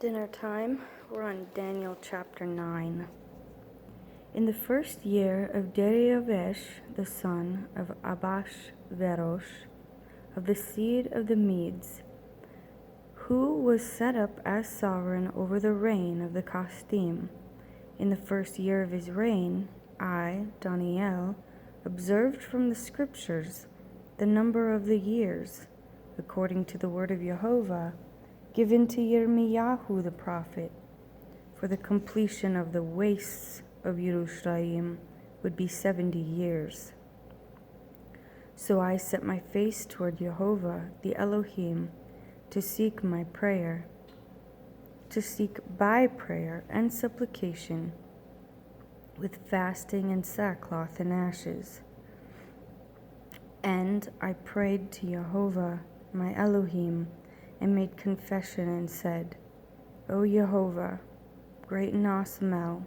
Dinner time. We're on Daniel chapter 9. In the first year of Darius, the son of Ahasuerus, of the seed of the Medes, who was set up as sovereign over the reign of the Kasdim, in the first year of his reign, I, Daniel, observed from the scriptures the number of the years, according to the word of Jehovah, given to Yirmiyahu the prophet, for the completion of the wastes of Jerusalem would be 70 years. So I set my face toward Jehovah, the Elohim, to seek my prayer, to seek by prayer and supplication, with fasting and sackcloth and ashes. And I prayed to Jehovah, my Elohim, and made confession and said, O Jehovah, great and awesome El,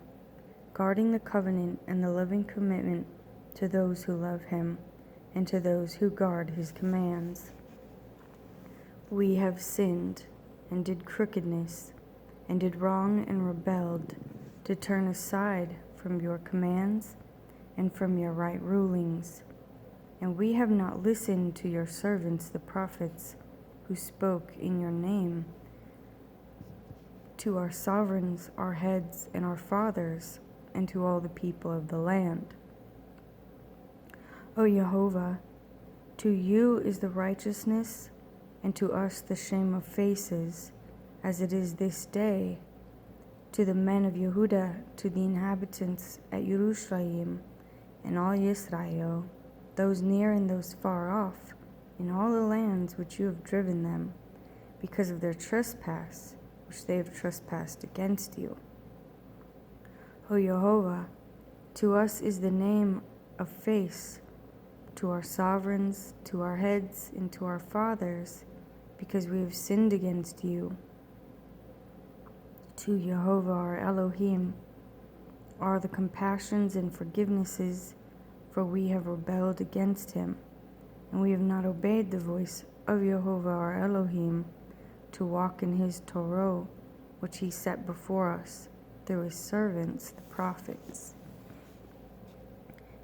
guarding the covenant and the loving commitment to those who love him and to those who guard his commands. We have sinned and did crookedness and did wrong and rebelled to turn aside from your commands and from your right rulings. And we have not listened to your servants the prophets, who spoke in your name, to our sovereigns, our heads, and our fathers, and to all the people of the land. O Jehovah, to you is the righteousness, and to us the shame of faces, as it is this day, to the men of Yehuda, to the inhabitants at Jerusalem, and all Israel, those near and those far off, in all the lands which you have driven them, because of their trespass, which they have trespassed against you. O Jehovah, to us is the name of face, to our sovereigns, to our heads, and to our fathers, because we have sinned against you. To Jehovah our Elohim are the compassions and forgivenesses, for we have rebelled against him, and we have not obeyed the voice of Jehovah our Elohim to walk in his Torah, which he set before us through his servants, the prophets.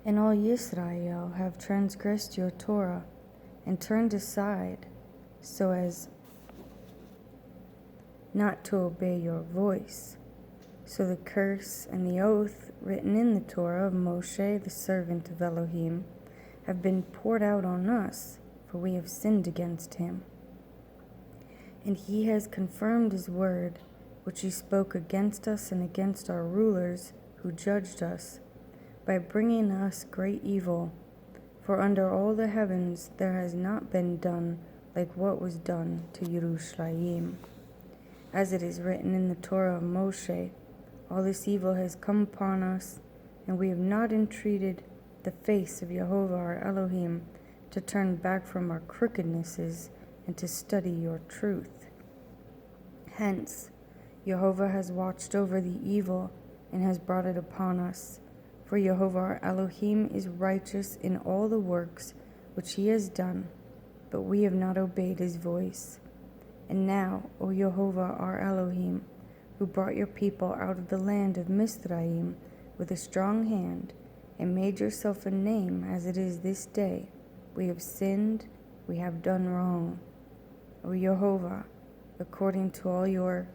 And all Israel have transgressed your Torah and turned aside, so as not to obey your voice. So the curse and the oath written in the Torah of Moshe, the servant of Elohim, have been poured out on us, for we have sinned against him. And he has confirmed his word, which he spoke against us and against our rulers who judged us, by bringing us great evil. For under all the heavens there has not been done like what was done to Jerusalem. As it is written in the Torah of Moshe, all this evil has come upon us, and we have not entreated the face of Jehovah our Elohim to turn back from our crookednesses and to study your truth. Hence, Jehovah has watched over the evil and has brought it upon us. For Jehovah our Elohim is righteous in all the works which he has done, but we have not obeyed his voice. And now, O Jehovah our Elohim, who brought your people out of the land of Mizraim with a strong hand, and made yourself a name as it is this day, we have sinned, we have done wrong. O Jehovah, according to all your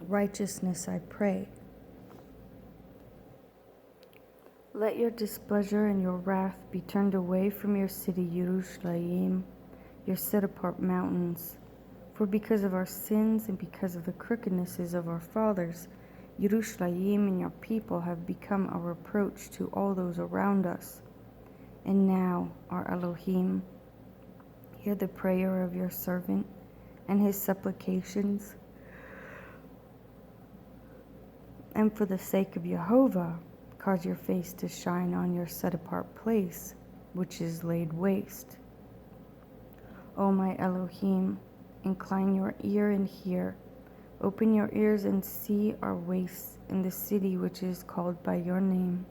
righteousness I pray. Let your displeasure and your wrath be turned away from your city Jerusalem, your set-apart mountains. For because of our sins and because of the crookednesses of our fathers, Jerusalem and your people have become a reproach to all those around us. And now, our Elohim, hear the prayer of your servant and his supplications. And for the sake of Jehovah, cause your face to shine on your set-apart place, which is laid waste. O my Elohim, incline your ear and hear. Open your ears and see our wastes in the city which is called by your name.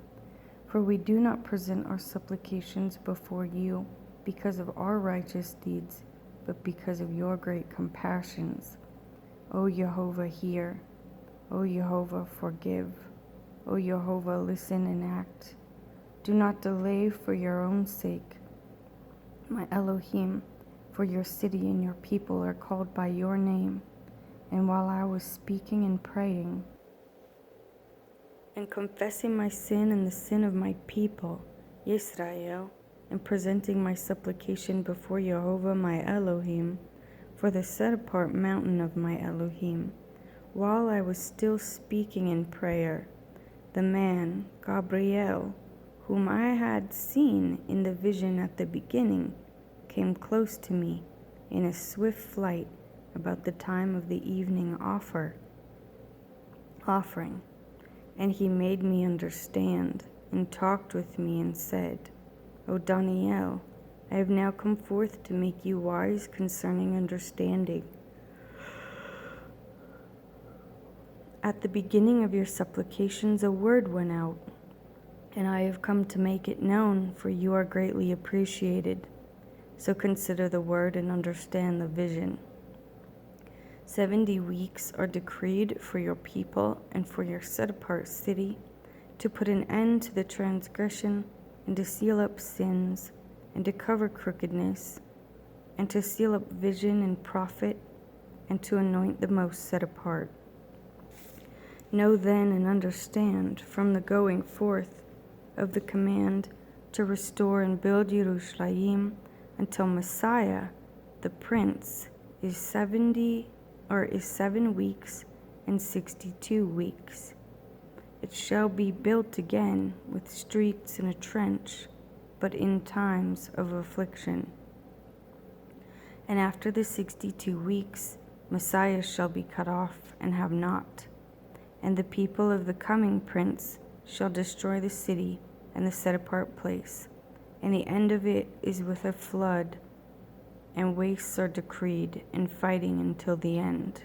For we do not present our supplications before you because of our righteous deeds, but because of your great compassions. O Jehovah, hear. O Jehovah, forgive. O Jehovah, listen and act. Do not delay for your own sake. My Elohim, for your city and your people are called by your name. And while I was speaking and praying, and confessing my sin and the sin of my people, Yisrael, and presenting my supplication before Jehovah my Elohim, for the set-apart mountain of my Elohim, while I was still speaking in prayer, the man, Gabriel, whom I had seen in the vision at the beginning, came close to me in a swift flight about the time of the evening offering. And he made me understand, and talked with me, and said, O Daniel, I have now come forth to make you wise concerning understanding. At the beginning of your supplications a word went out, and I have come to make it known, for you are greatly appreciated. So consider the word and understand the vision. 70 weeks are decreed for your people and for your set-apart city, to put an end to the transgression, and to seal up sins, and to cover crookedness, and to seal up vision and prophet, and to anoint the most set apart. Know then and understand from the going forth of the command to restore and build Yerushalayim until Messiah, the Prince, is 7 weeks and 62 weeks. It shall be built again with streets and a trench, but in times of affliction. And after the 62 weeks, Messiah shall be cut off and have not. And the people of the coming prince shall destroy the city and the set-apart place. And the end of it is with a flood, and wastes are decreed, and fighting until the end.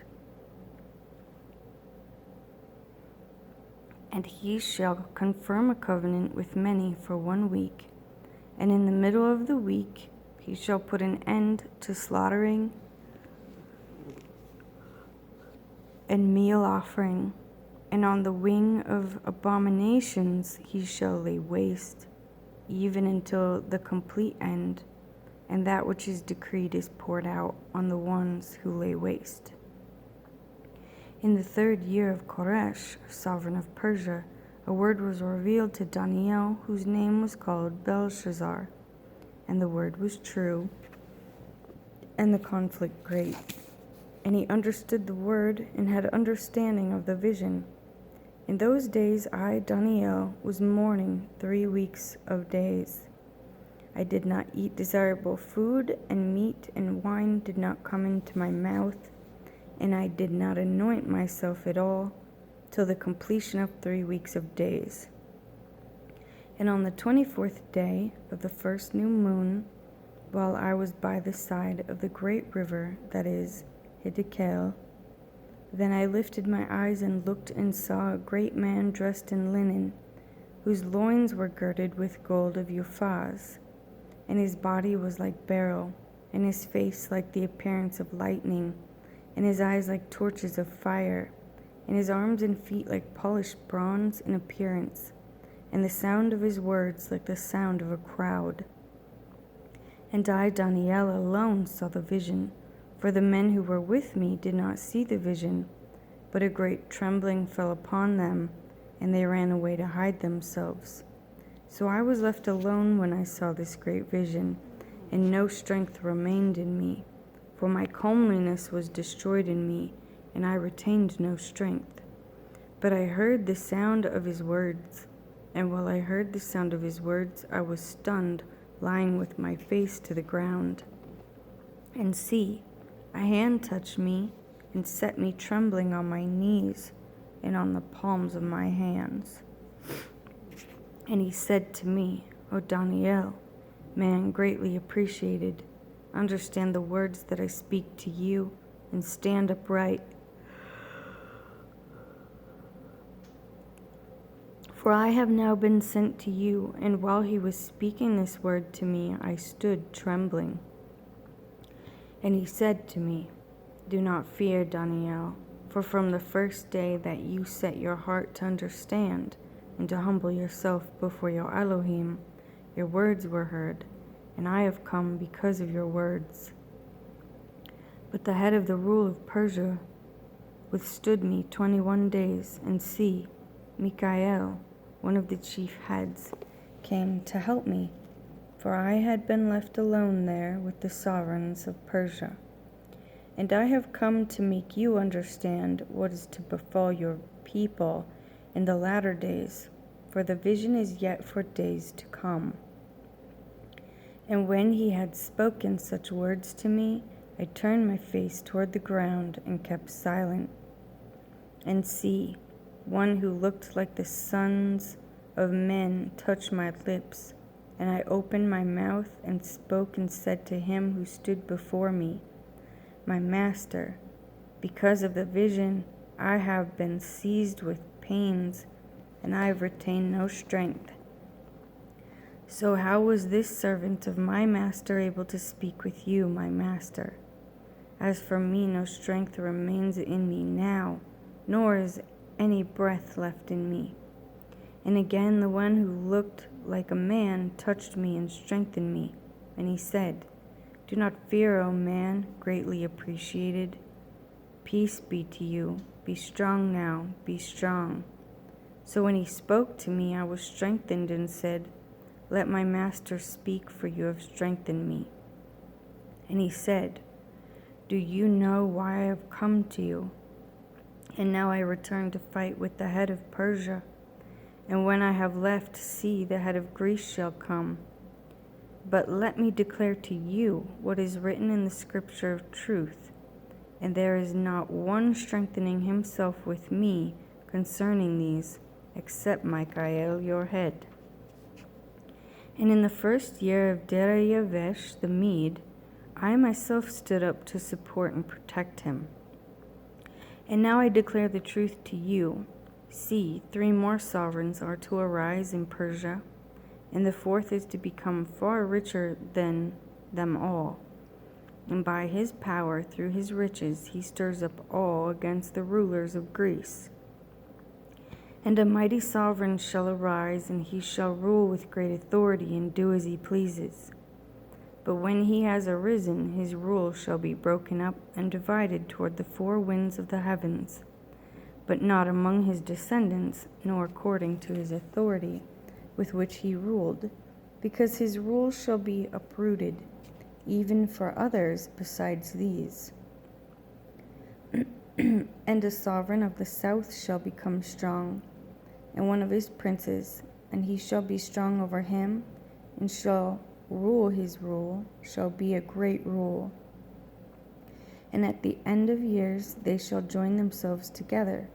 And he shall confirm a covenant with many for 1 week, and in the middle of the week he shall put an end to slaughtering and meal offering, and on the wing of abominations he shall lay waste, even until the complete end, and that which is decreed is poured out on the ones who lay waste. In the 3rd year of Koresh, sovereign of Persia, a word was revealed to Daniel, whose name was called Belshazzar. And the word was true, and the conflict great. And he understood the word, and had understanding of the vision. In those days I, Daniel, was mourning 3 weeks of days. I did not eat desirable food, and meat and wine did not come into my mouth, and I did not anoint myself at all, till the completion of 3 weeks of days. And on the 24th day of the first new moon, while I was by the side of the great river, that is, Hiddekel, then I lifted my eyes and looked, and saw a great man dressed in linen, whose loins were girded with gold of Uphaz, and his body was like beryl, and his face like the appearance of lightning, and his eyes like torches of fire, and his arms and feet like polished bronze in appearance, and the sound of his words like the sound of a crowd. And I, Daniel, alone saw the vision, for the men who were with me did not see the vision, but a great trembling fell upon them, and they ran away to hide themselves. So I was left alone when I saw this great vision, and no strength remained in me, for my comeliness was destroyed in me, and I retained no strength. But I heard the sound of his words, and while I heard the sound of his words, I was stunned, lying with my face to the ground. And see, a hand touched me, and set me trembling on my knees, and on the palms of my hands. And he said to me, O Daniel, man greatly appreciated, understand the words that I speak to you, and stand upright. For I have now been sent to you, and while he was speaking this word to me, I stood trembling. And he said to me, Do not fear, Daniel, for from the first day that you set your heart to understand and to humble yourself before your Elohim, your words were heard, and I have come because of your words. But the head of the rule of Persia withstood me 21 days, and see, Michael, one of the chief heads, came to help me, for I had been left alone there with the sovereigns of Persia. And I have come to make you understand what is to befall your people in the latter days, for the vision is yet for days to come. And when he had spoken such words to me, I turned my face toward the ground and kept silent. And see, one who looked like the sons of men touched my lips, and I opened my mouth and spoke and said to him who stood before me, My master, because of the vision I have been seized with pains, and I have retained no strength. So how was this servant of my master able to speak with you, my master? As for me, no strength remains in me now, nor is any breath left in me. And again the one who looked like a man touched me and strengthened me, and he said, Do not fear, O man, greatly appreciated. Peace be to you. Be strong now, be strong. So when he spoke to me, I was strengthened and said, Let my master speak, for you have strengthened me. And he said, Do you know why I have come to you? And now I return to fight with the head of Persia. And when I have left, see, the head of Greece shall come. But let me declare to you what is written in the scripture of truth. And there is not one strengthening himself with me concerning these, except Michael, your head. And in the first year of Darius the Mede, I myself stood up to support and protect him. And now I declare the truth to you. See, 3 more sovereigns are to arise in Persia, and the 4th is to become far richer than them all. And by his power, through his riches, he stirs up all against the rulers of Greece. And a mighty sovereign shall arise, and he shall rule with great authority and do as he pleases. But when he has arisen, his rule shall be broken up and divided toward the 4 winds of the heavens, but not among his descendants, nor according to his authority with which he ruled, because his rule shall be uprooted, even for others besides these. And a sovereign of the south shall become strong, and one of his princes, and he shall be strong over him, and shall rule. His rule shall be a great rule. And at the end of years they shall join themselves together,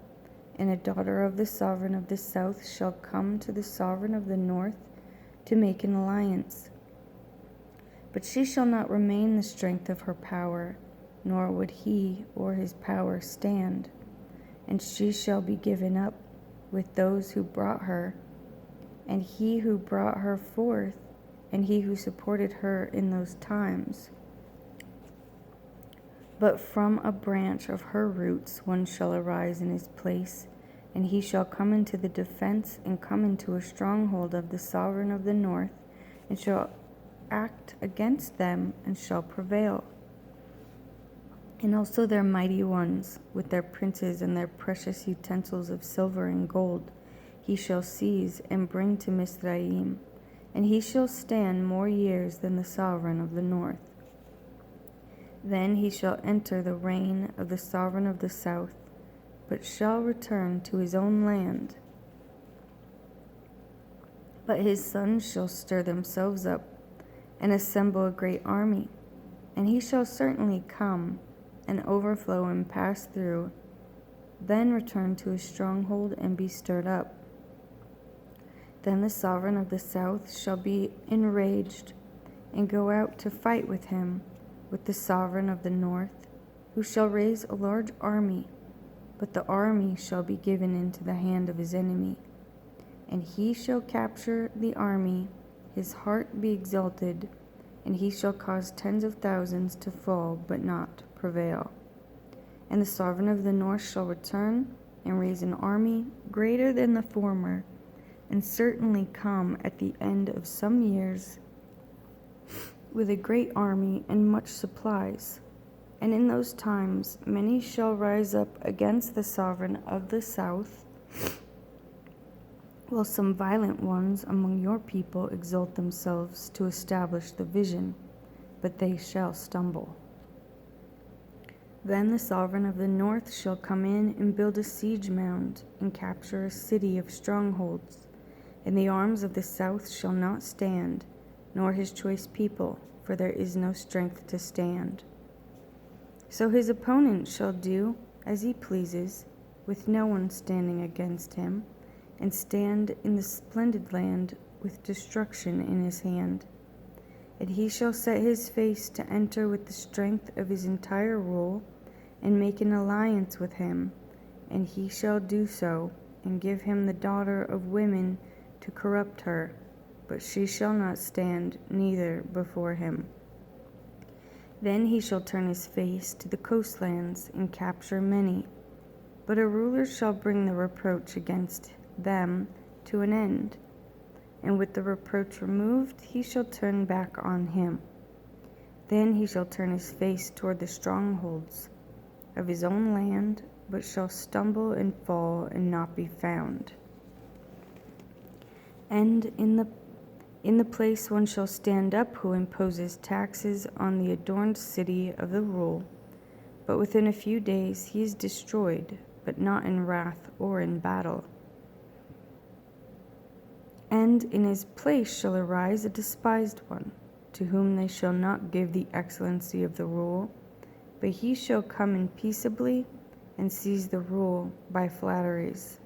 and a daughter of the sovereign of the south shall come to the sovereign of the north to make an alliance. But she shall not remain the strength of her power, nor would he or his power stand, and she shall be given up with those who brought her, and he who brought her forth, and he who supported her in those times. But from a branch of her roots one shall arise in his place, and he shall come into the defense and come into a stronghold of the sovereign of the north, and shall act against them and shall prevail. And also their mighty ones, with their princes and their precious utensils of silver and gold, he shall seize and bring to Mizraim, and he shall stand more years than the sovereign of the north. Then he shall enter the reign of the sovereign of the south, but shall return to his own land. But his sons shall stir themselves up and assemble a great army, and he shall certainly come and overflow and pass through, then return to his stronghold and be stirred up. Then the sovereign of the south shall be enraged and go out to fight with him, with the sovereign of the north, who shall raise a large army, but the army shall be given into the hand of his enemy. And he shall capture the army, his heart be exalted, and he shall cause tens of thousands to fall, but not prevail. And the sovereign of the north shall return and raise an army greater than the former, and certainly come at the end of some years with a great army and much supplies. And in those times many shall rise up against the sovereign of the south, while some violent ones among your people exalt themselves to establish the vision, but they shall stumble. Then the sovereign of the north shall come in and build a siege mound and capture a city of strongholds, and the arms of the south shall not stand, nor his choice people, for there is no strength to stand. So his opponent shall do as he pleases, with no one standing against him, and stand in the splendid land with destruction in his hand. And he shall set his face to enter with the strength of his entire rule, and make an alliance with him, and he shall do so, and give him the daughter of women to corrupt her, but she shall not stand neither before him. Then he shall turn his face to the coastlands and capture many, but a ruler shall bring the reproach against them to an end, and with the reproach removed he shall turn back on him. Then he shall turn his face toward the strongholds of his own land, but shall stumble and fall and not be found. And in the place one shall stand up who imposes taxes on the adorned city of the rule, but within a few days he is destroyed, but not in wrath or in battle. And in his place shall arise a despised one, to whom they shall not give the excellency of the rule, but he shall come in peaceably and seize the rule by flatteries.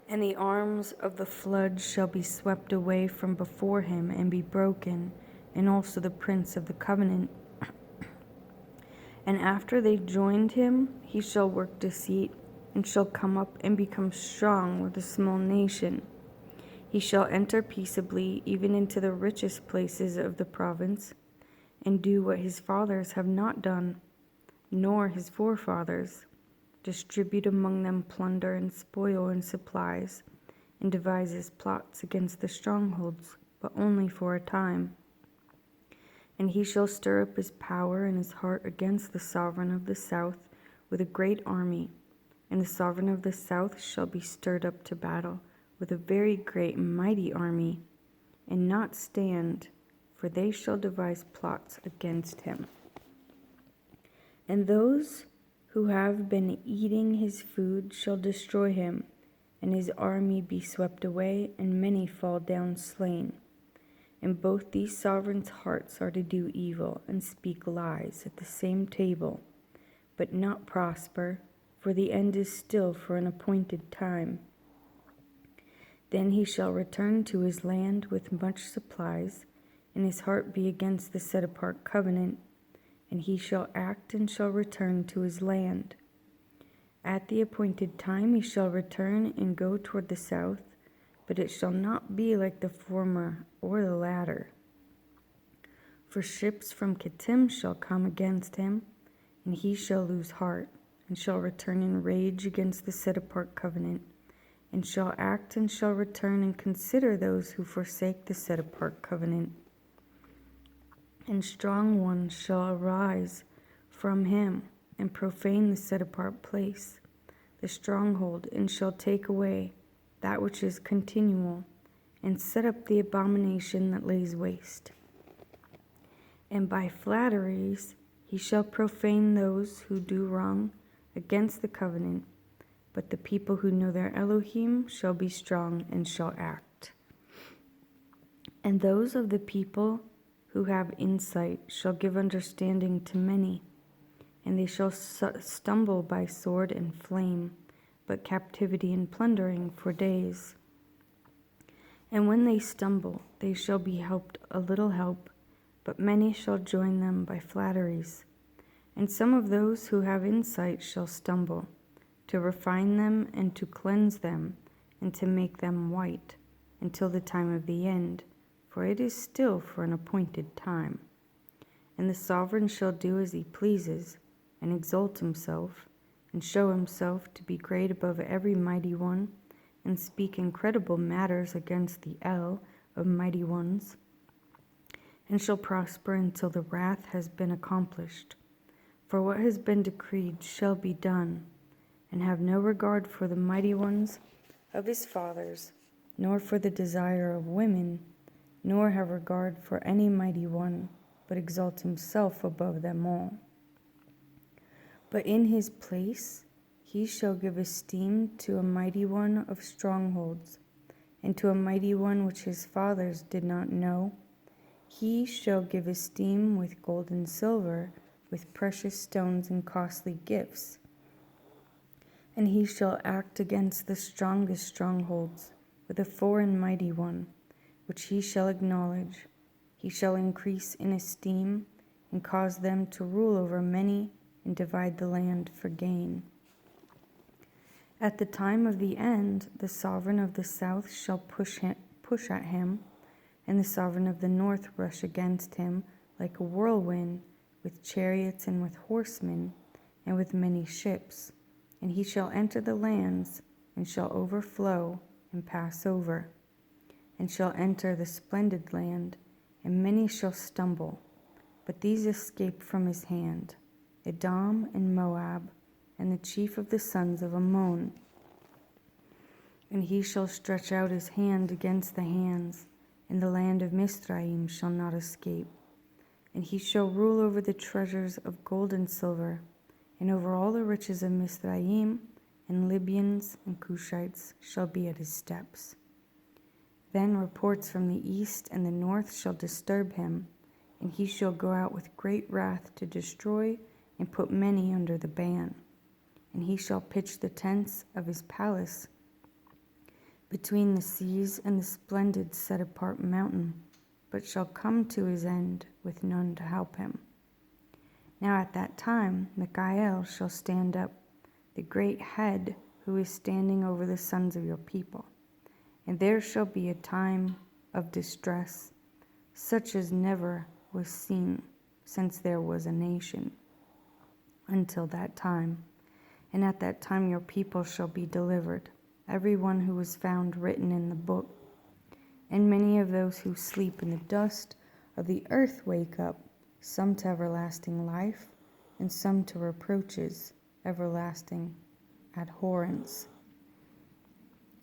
And the arms of the flood shall be swept away from before him and be broken, and also the prince of the covenant. And after they joined him, he shall work deceit, and shall come up and become strong with a small nation. He shall enter peaceably even into the richest places of the province, and do what his fathers have not done, nor his forefathers, distribute among them plunder and spoil and supplies, and devises plots against the strongholds, but only for a time. And he shall stir up his power and his heart against the sovereign of the south with a great army, and the sovereign of the south shall be stirred up to battle with a very great and mighty army, and not stand, for they shall devise plots against him. And those who have been eating his food shall destroy him, and his army be swept away, and many fall down slain. And both these sovereigns' hearts are to do evil and speak lies at the same table, but not prosper, for the end is still for an appointed time. Then he shall return to his land with much supplies, and his heart be against the set-apart covenant, and he shall act and shall return to his land. At the appointed time he shall return and go toward the south, but it shall not be like the former or the latter. For ships from Kittim shall come against him, and he shall lose heart, and shall return in rage against the set-apart covenant, and shall act and shall return and consider those who forsake the set-apart covenant. And strong ones shall arise from him, and profane the set-apart place, the stronghold, and shall take away that which is continual, and set up the abomination that lays waste. And by flatteries he shall profane those who do wrong against the covenant, but the people who know their Elohim shall be strong and shall act. And those of the people who have insight shall give understanding to many, and they shall stumble by sword and flame, but captivity and plundering for days. And when they stumble, they shall be helped a little help, but many shall join them by flatteries. And some of those who have insight shall stumble, to refine them and to cleanse them, and to make them white, until the time of the end, for it is still for an appointed time. And the sovereign shall do as he pleases, and exalt himself, and show himself to be great above every mighty one, and speak incredible matters against the El of mighty ones, and shall prosper until the wrath has been accomplished. For what has been decreed shall be done, and have no regard for the mighty ones of his fathers, nor for the desire of women, nor have regard for any mighty one, but exalt himself above them all. But in his place he shall give esteem to a mighty one of strongholds, and to a mighty one which his fathers did not know. He shall give esteem with gold and silver, with precious stones and costly gifts. And he shall act against the strongest strongholds, with a foreign mighty one, which he shall acknowledge. He shall increase in esteem, and cause them to rule over many, and divide the land for gain. At the time of the end, the sovereign of the south shall push at him, and the sovereign of the north rush against him like a whirlwind, with chariots and with horsemen, and with many ships. And he shall enter the lands, and shall overflow, and pass over, and shall enter the splendid land, and many shall stumble. But these escape from his hand, Edom and Moab, and the chief of the sons of Ammon. And he shall stretch out his hand against the hands, and the land of Mizraim shall not escape. And he shall rule over the treasures of gold and silver, and over all the riches of Mizraim, and Libyans and Cushites shall be at his steps. Then reports from the east and the north shall disturb him, and he shall go out with great wrath to destroy and put many under the ban. And he shall pitch the tents of his palace between the seas and the splendid set-apart mountain, but shall come to his end with none to help him. Now at that time Michael shall stand up, the great head who is standing over the sons of your people. And there shall be a time of distress, such as never was seen since there was a nation, until that time. And at that time your people shall be delivered, every one who was found written in the book. And many of those who sleep in the dust of the earth wake up, some to everlasting life, and some to reproaches, everlasting abhorrence.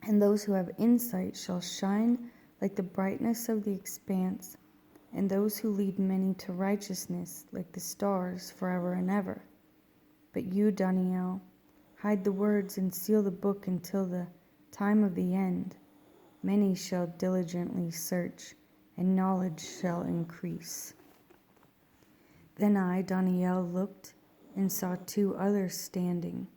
And those who have insight shall shine like the brightness of the expanse, and those who lead many to righteousness like the stars forever and ever. But you, Daniel, hide the words and seal the book until the time of the end. Many shall diligently search, and knowledge shall increase. Then I, Daniel, looked and saw two others standing,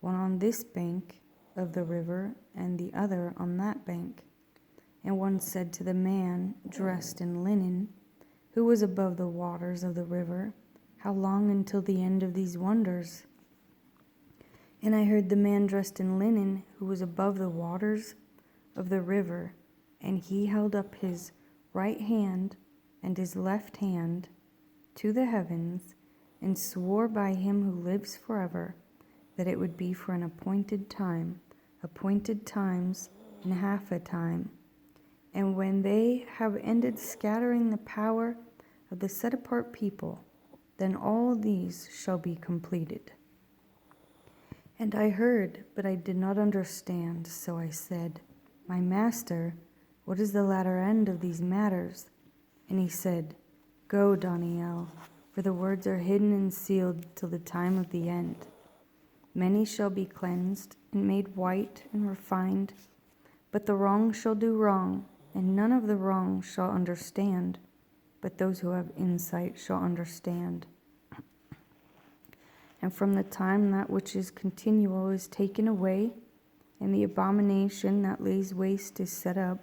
one on this bank of the river and the other on that bank. And one said to the man dressed in linen, who was above the waters of the river, how long until the end of these wonders? And I heard the man dressed in linen, who was above the waters of the river, and he held up his right hand and his left hand to the heavens, and swore by him who lives forever, that it would be for an appointed times, and half a time. And when they have ended scattering the power of the set-apart people, then all these shall be completed. And I heard, but I did not understand, so I said, My master, what is the latter end of these matters? And he said, Go, Daniel, for the words are hidden and sealed till the time of the end. Many shall be cleansed and made white and refined, but the wrong shall do wrong, and none of the wrong shall understand, but those who have insight shall understand. And from the time that which is continual is taken away, and the abomination that lays waste is set up,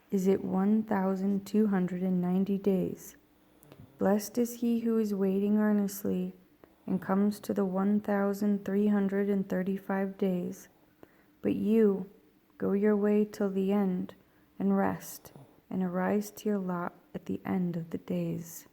is it 1,290 days. Blessed is he who is waiting earnestly, and comes to the 1,335 days. But you, go your way till the end, and rest, and arise to your lot at the end of the days.